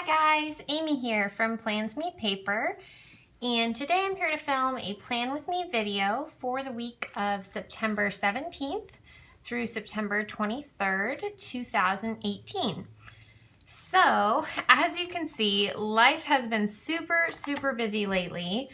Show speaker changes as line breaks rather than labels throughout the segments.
guys, Amy here from Plans Me Paper, and today I'm here to film a Plan With Me video for the week of September 17th through September 23rd, 2018. So, as you can see, life has been super busy lately.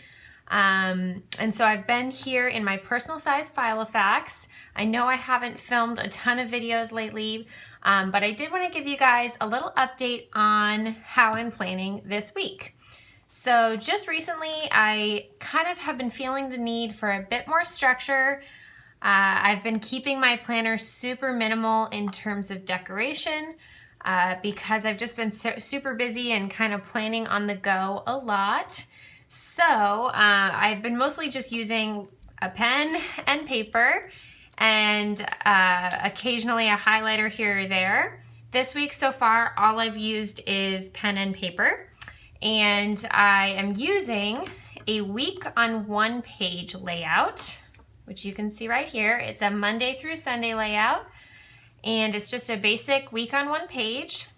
And so I've been here in my personal size Filofax. I know I haven't filmed a ton of videos lately, but I did want to give you guys a little update on how I'm planning this week. So just recently, I kind of have been feeling the need for a bit more structure. I've been keeping my planner super minimal in terms of decoration because I've just been super busy and kind of planning on the go a lot. So I've been mostly just using a pen and paper and occasionally a highlighter here or there. This week so far, all I've used is pen and paper, and I am using a week on one page layout, which you can see right here. It's a Monday through Sunday layout, and it's just a basic week on one page.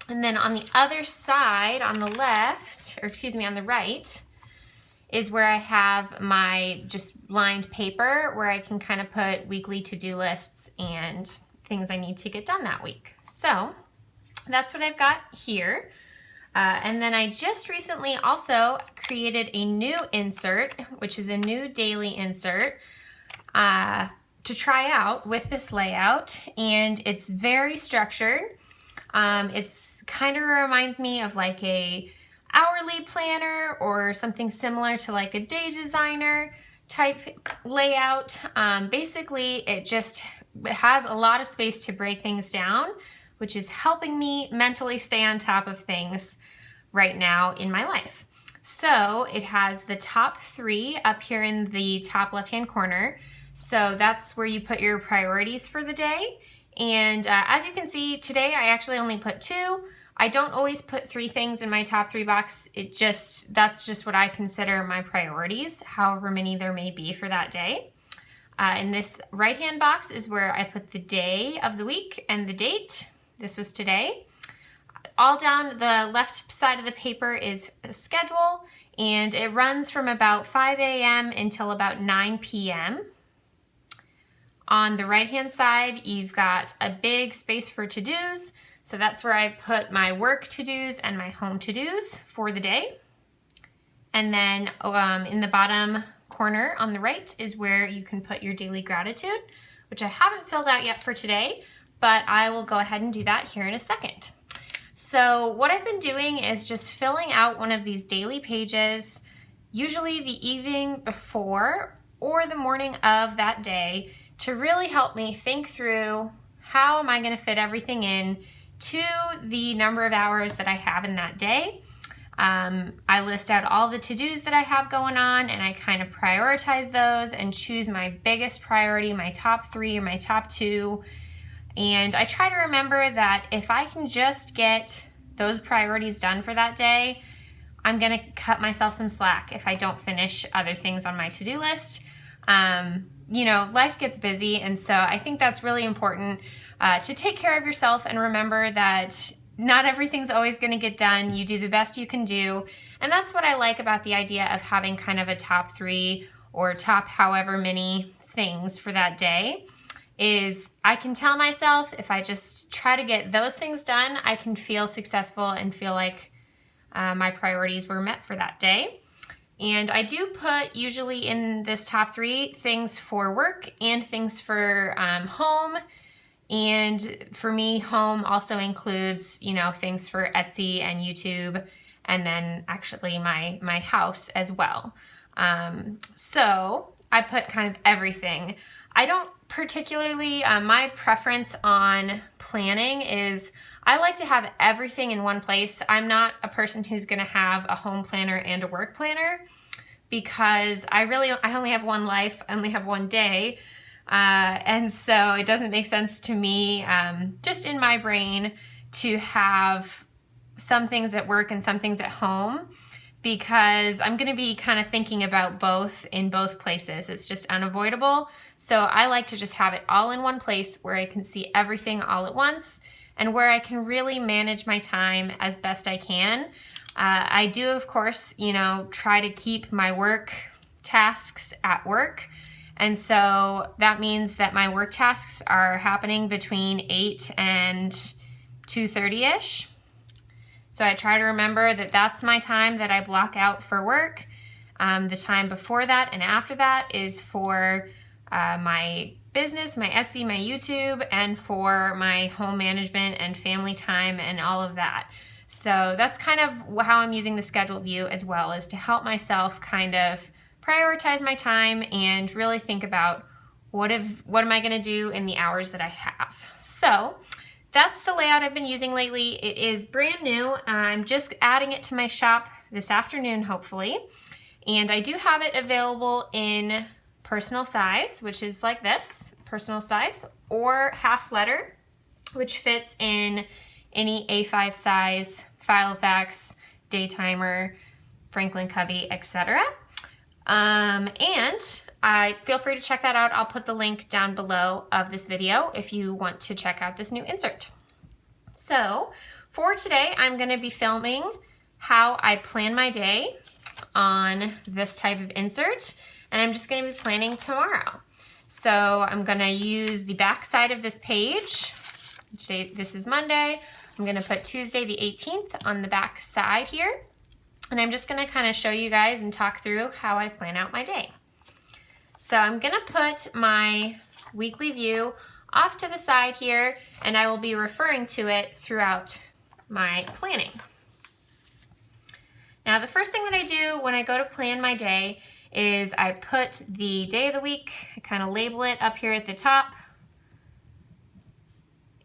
And then on the other side, on the left, or excuse me, on the right, is where I have my just lined paper where I can kind of put weekly to-do lists and things I need to get done that week. So that's what I've got here. And then I just recently also created a new insert, which is a new daily insert, to try out with this layout. And it's very structured. It's kind of reminds me of like a hourly planner or something similar to like a day designer type layout. Basically, it has a lot of space to break things down, which is helping me mentally stay on top of things right now in my life. So it has the top 3 up here in the top left-hand corner. So that's where you put your priorities for the day. And as you can see, today I actually only put 2. I don't always put 3 things in my top 3 box. That's just what I consider my priorities, however many there may be for that day. In this right-hand box is where I put the day of the week and the date. This was today. All down the left side of the paper is a schedule, and it runs from about 5 a.m. until about 9 p.m. On the right-hand side, you've got a big space for to-dos. So that's where I put my work to-dos and my home to-dos for the day. And then in the bottom corner on the right is where you can put your daily gratitude, which I haven't filled out yet for today, but I will go ahead and do that here in a second. So what I've been doing is just filling out one of these daily pages, usually the evening before or the morning of that day, to really help me think through how am I going to fit everything in to the number of hours that I have in that day. I list out all the to-dos that I have going on, and I kind of prioritize those and choose my biggest priority, my top 3 or my top 2. And I try to remember that if I can just get those priorities done for that day, I'm going to cut myself some slack if I don't finish other things on my to-do list. You know, life gets busy, and so I think that's really important to take care of yourself and remember that not everything's always going to get done. You do the best you can do, and that's what I like about the idea of having kind of a top 3 or top however many things for that day. Is I can tell myself if I just try to get those things done, I can feel successful and feel like my priorities were met for that day. And I do put usually in this top 3 things for work and things for home. And for me, home also includes, you know, things for Etsy and YouTube, and then actually my house as well. So I put kind of everything. I don't particularly, my preference on planning is I like to have everything in one place. I'm not a person who's going to have a home planner and a work planner because I only have one life, I only have one day. And so it doesn't make sense to me, just in my brain, to have some things at work and some things at home, because I'm going to be kind of thinking about both in both places. It's just unavoidable. So I like to just have it all in one place where I can see everything all at once and where I can really manage my time as best I can. I do, of course, try to keep my work tasks at work. And so that means that my work tasks are happening between 8 and 2:30-ish. So I try to remember that that's my time that I block out for work. The time before that and after that is for my business, my Etsy, my YouTube, and for my home management and family time and all of that. So that's kind of how I'm using the schedule view as well, is to help myself kind of prioritize my time and really think about what am I going to do in the hours that I have. So that's the layout I've been using lately. It is brand new. I'm just adding it to my shop this afternoon, hopefully. And I do have it available in personal size, which is like this, personal size, or half letter, which fits in any A5 size, Filofax, Daytimer, Franklin Covey, etc. And I feel free to check that out. I'll put the link down below of this video if you want to check out this new insert. So for today, I'm going to be filming how I plan my day on this type of insert, and I'm just going to be planning tomorrow. So I'm going to use the back side of this page. Today, this is Monday. I'm going to put Tuesday the 18th on the back side here. And I'm just going to kind of show you guys and talk through how I plan out my day. So I'm going to put my weekly view off to the side here, and I will be referring to it throughout my planning. Now, the first thing that I do when I go to plan my day is I put the day of the week, I kind of label it up here at the top.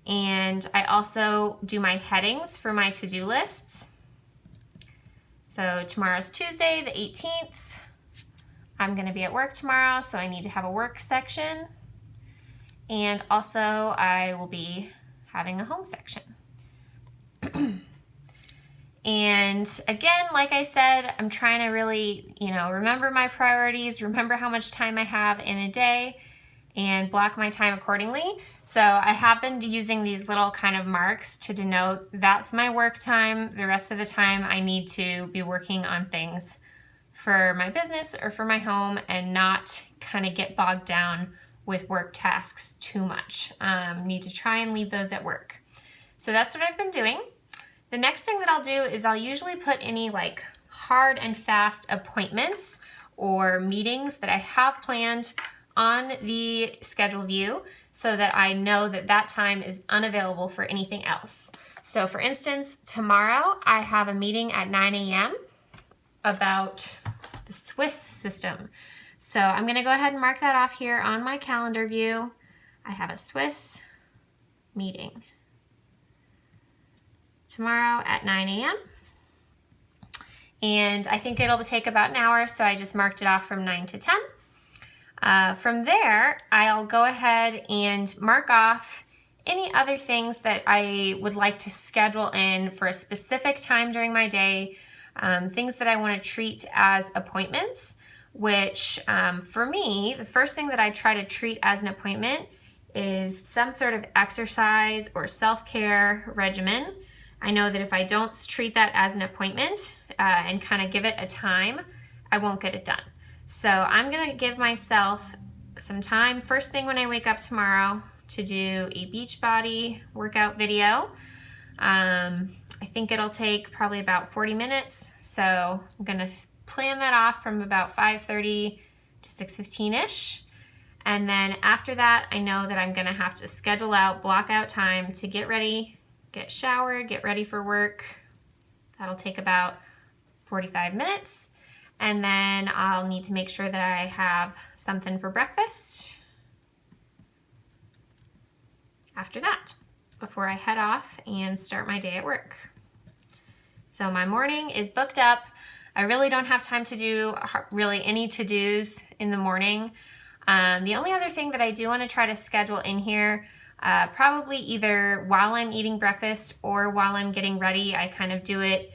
And I also do my headings for my to-do lists. So tomorrow's Tuesday, the 18th. I'm going to be at work tomorrow, so I need to have a work section. And also I will be having a home section. And again, like I said, I'm trying to really, remember my priorities, remember how much time I have in a day, and block my time accordingly. So I have been using these little kind of marks to denote that's my work time. The rest of the time I need to be working on things for my business or for my home and not kind of get bogged down with work tasks too much. Need to try and leave those at work. So that's what I've been doing. The next thing that I'll do is I'll usually put any like hard and fast appointments or meetings that I have planned on the schedule view so that I know that that time is unavailable for anything else. So for instance, tomorrow I have a meeting at 9 a.m. about the Swiss system. So I'm going to go ahead and mark that off here on my calendar view. I have a Swiss meeting tomorrow at 9 a.m. And I think it'll take about an hour, so I just marked it off from 9 to 10. From there, I'll go ahead and mark off any other things that I would like to schedule in for a specific time during my day, things that I want to treat as appointments, which for me, the first thing that I try to treat as an appointment is some sort of exercise or self-care regimen. I know that if I don't treat that as an appointment and kind of give it a time, I won't get it done. So I'm going to give myself some time first thing when I wake up tomorrow to do a Beachbody workout video. I think it'll take probably about 40 minutes. So I'm going to plan that off from about 5:30 to 6:15-ish. And then after that, I know that I'm going to have to block out time to get ready, get showered, get ready for work. That'll take about 45 minutes. And then I'll need to make sure that I have something for breakfast after that, before I head off and start my day at work. So my morning is booked up. I really don't have time to do really any to-dos in the morning. The only other thing that I do want to try to schedule in here, probably either while I'm eating breakfast or while I'm getting ready, I kind of do it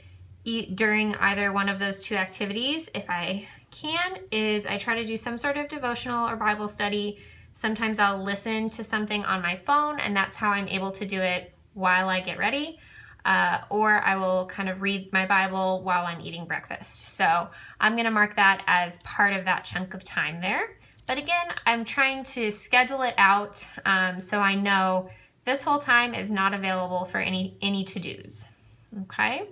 during either one of those two activities, if I can, is I try to do some sort of devotional or Bible study. Sometimes I'll listen to something on my phone, and that's how I'm able to do it while I get ready, or I will kind of read my Bible while I'm eating breakfast. So I'm gonna mark that as part of that chunk of time there. But again, I'm trying to schedule it out so I know this whole time is not available for any to-dos, okay?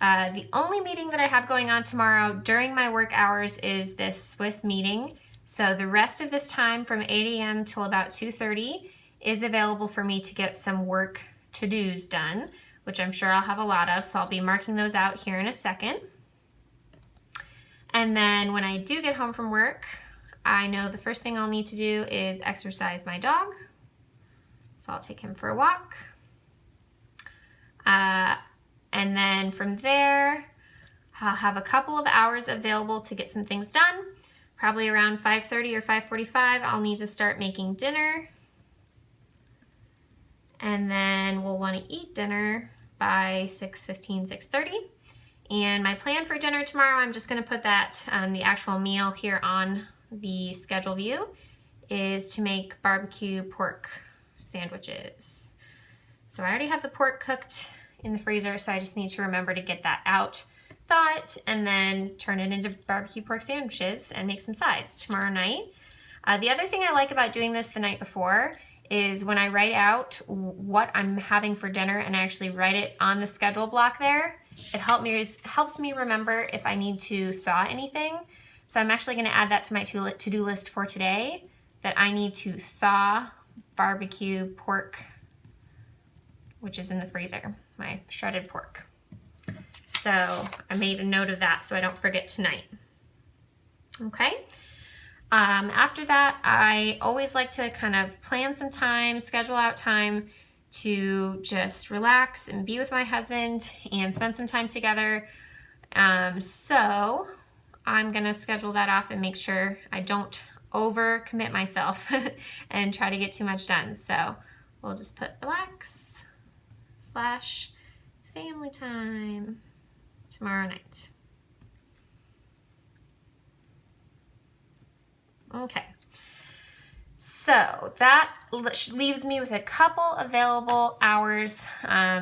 The only meeting that I have going on tomorrow during my work hours is this Swiss meeting. So the rest of this time from 8 a.m. till about 2:30 is available for me to get some work to-dos done, which I'm sure I'll have a lot of, so I'll be marking those out here in a second. And then when I do get home from work, I know the first thing I'll need to do is exercise my dog. So I'll take him for a walk. And then from there, I'll have a couple of hours available to get some things done. Probably around 5:30 or 5:45, I'll need to start making dinner. And then we'll want to eat dinner by 6:15, 6:30. And my plan for dinner tomorrow, I'm just going to put that, the actual meal here on the schedule view, is to make barbecue pork sandwiches. So I already have the pork cooked in the freezer, so I just need to remember to get that out, thaw it, and then turn it into barbecue pork sandwiches and make some sides tomorrow night. The other thing I like about doing this the night before is when I write out what I'm having for dinner and I actually write it on the schedule block there, it helps me remember if I need to thaw anything. So I'm actually going to add that to my to-do list for today, that I need to thaw barbecue pork, which is in the freezer, my shredded pork. So I made a note of that so I don't forget tonight. Okay. After that, I always like to kind of plan some time, schedule out time to just relax and be with my husband and spend some time together. So I'm gonna schedule that off and make sure I don't overcommit myself and try to get too much done. So we'll just put relax / family time tomorrow night. Okay, so that leaves me with a couple available hours,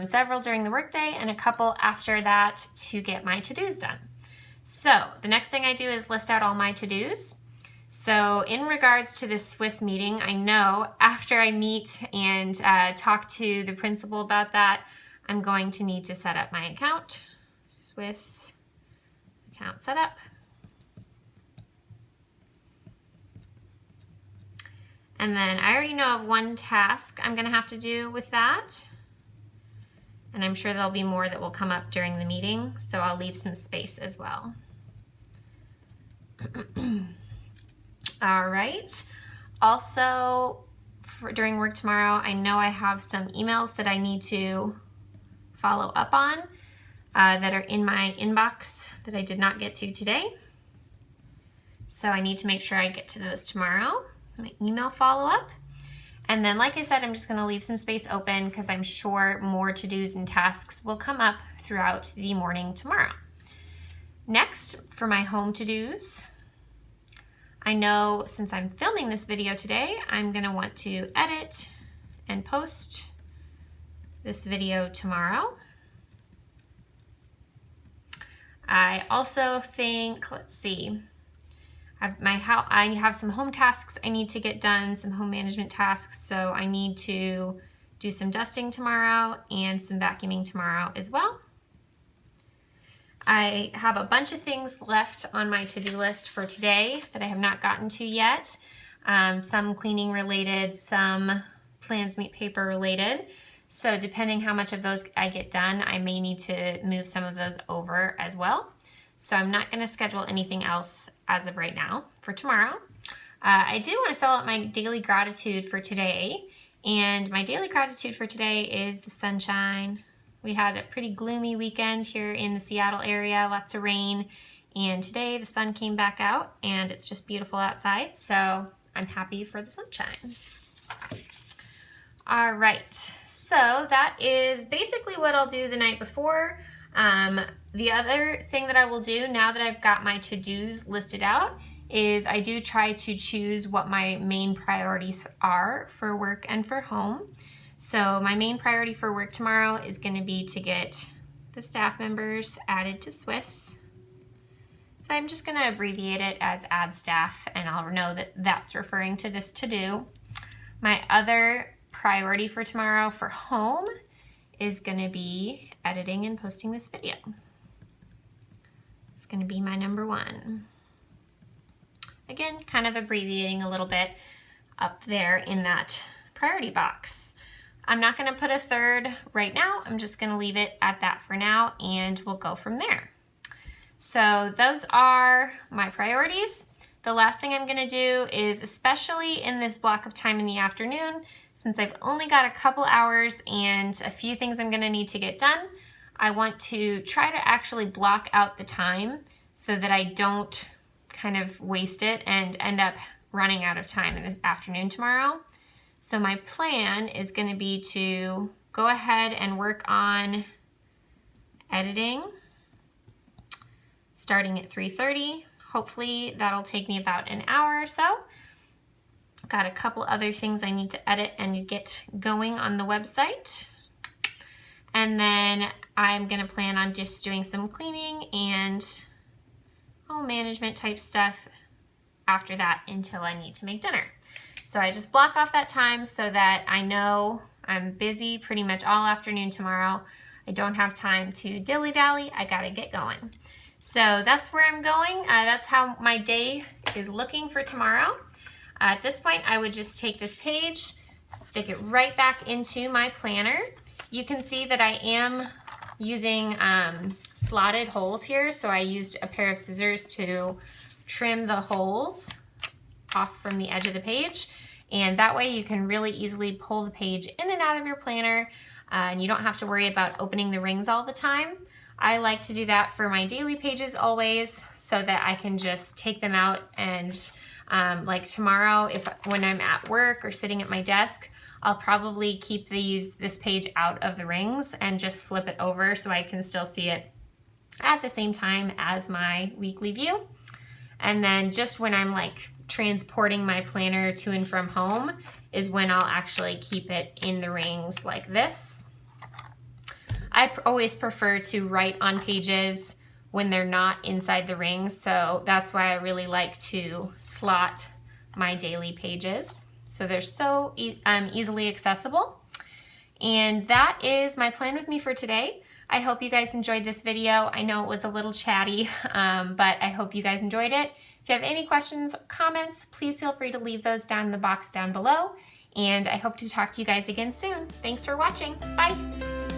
several during the workday and a couple after that to get my to-dos done. So the next thing I do is list out all my to-dos. So in regards to this Swiss meeting, I know after I meet and talk to the principal about that, I'm going to need to set up my account. Swiss account setup. And then I already know of one task I'm gonna have to do with that. And I'm sure there'll be more that will come up during the meeting, so I'll leave some space as well. All right. Also, during work tomorrow, I know I have some emails that I need to follow up on that are in my inbox that I did not get to today. So I need to make sure I get to those tomorrow. My email follow-up. And then, like I said, I'm just going to leave some space open because I'm sure more to-dos and tasks will come up throughout the morning tomorrow. Next, for my home to-dos, I know since I'm filming this video today, I'm going to want to edit and post this video tomorrow. I also think, let's see, I have some home tasks I need to get done, some home management tasks, so I need to do some dusting tomorrow and some vacuuming tomorrow as well. I have a bunch of things left on my to-do list for today that I have not gotten to yet. Some cleaning related, some plans meet paper related. So depending how much of those I get done, I may need to move some of those over as well. So I'm not going to schedule anything else as of right now for tomorrow. I do want to fill out my daily gratitude for today. And my daily gratitude for today is the sunshine. We had a pretty gloomy weekend here in the Seattle area, lots of rain. And today the sun came back out and it's just beautiful outside. So I'm happy for the sunshine. All right, so that is basically what I'll do the night before. The other thing that I will do now that I've got my to-dos listed out is I do try to choose what my main priorities are for work and for home. So my main priority for work tomorrow is going to be to get the staff members added to Swiss. So I'm just going to abbreviate it as add staff, and I'll know that that's referring to this to-do. My other priority for tomorrow for home is going to be editing and posting this video. It's going to be my number one. Again, kind of abbreviating a little bit up there in that priority box. I'm not going to put a third right now. I'm just going to leave it at that for now, and we'll go from there. So those are my priorities. The last thing I'm going to do is, especially in this block of time in the afternoon, since I've only got a couple hours and a few things I'm going to need to get done, I want to try to actually block out the time so that I don't kind of waste it and end up running out of time in the afternoon tomorrow. So my plan is going to be to go ahead and work on editing starting at 3:30. Hopefully that'll take me about an hour or so. Got a couple other things I need to edit and get going on the website. And then I'm gonna plan on just doing some cleaning and home management type stuff after that until I need to make dinner. So I just block off that time so that I know I'm busy pretty much all afternoon tomorrow. I don't have time to dilly-dally, I gotta get going. So that's where I'm going. That's how my day is looking for tomorrow. At this point, I would just take this page, stick it right back into my planner. You can see that I am using slotted holes here, so I used a pair of scissors to trim the holes off from the edge of the page, and that way you can really easily pull the page in and out of your planner, and you don't have to worry about opening the rings all the time. I like to do that for my daily pages always, so that I can just take them out and like tomorrow, when I'm at work or sitting at my desk, I'll probably keep this page out of the rings and just flip it over so I can still see it at the same time as my weekly view. And then just when I'm like transporting my planner to and from home is when I'll actually keep it in the rings like this. I always prefer to write on pages when they're not inside the rings, so that's why I really like to slot my daily pages. So they're so easily accessible. And that is my plan with me for today. I hope you guys enjoyed this video. I know it was a little chatty, but I hope you guys enjoyed it. If you have any questions or comments, please feel free to leave those down in the box down below. And I hope to talk to you guys again soon. Thanks for watching. Bye.